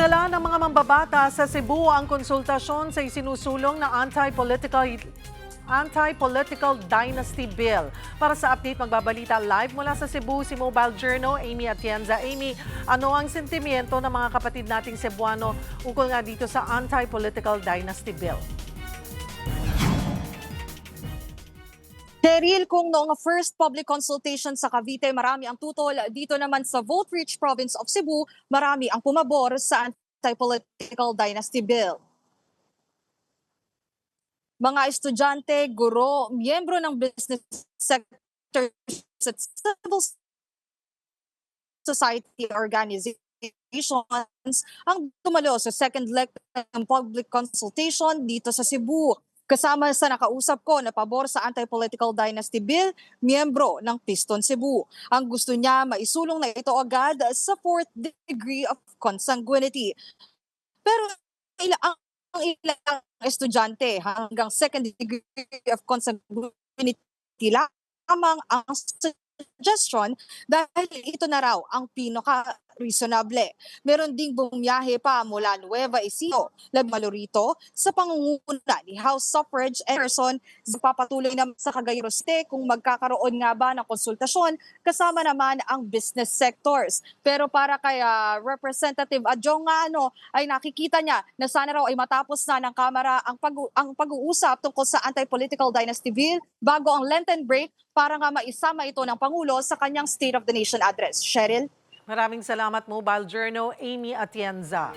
Hinala ng mga mambabata sa Cebu ang konsultasyon sa isinusulong na anti-political dynasty bill. Para sa update, magbabalita live mula sa Cebu si Mobile Journal, Amy Atienza. Amy, ano ang sentimiento ng mga kapatid nating Cebuano ukol nga dito sa anti-political dynasty bill? Cheryl, kung noong first public consultation sa Cavite, marami ang tutol. Dito naman sa vote-rich province of Cebu, marami ang pumabor sa anti-political dynasty bill. Mga estudyante, guro, miyembro ng business sector at civil society organizations ang tumalo sa second leg ng public consultation dito sa Cebu. Kasama sa nakausap ko na pabor sa anti-political dynasty bill, miyembro ng Piston Cebu. Ang gusto niya maisulong na ito agad sa 4th degree of consanguinity. Pero ang ilang estudyante hanggang 2nd degree of consanguinity lamang ang suggestion dahil ito na raw ang pinaka-reasonable. Meron ding bumiyahe pa mula Nueva Ecija, Malurito sa pangunguna ni House Suffrage Person. Papatuloy naman sa Cagayan de Oro kung magkakaroon nga ba ng konsultasyon kasama naman ang business sectors. Pero para kay Representative Adjong ay nakikita niya na sana raw ay matapos na ng Kamara ang pag-uusap tungkol sa anti-political dynasty bill bago ang Lenten break para nga maisama ito ng Pangulo sa kanyang State of the Nation address. Cheryl? Maraming salamat, Mobile Journal, Amy Atienza.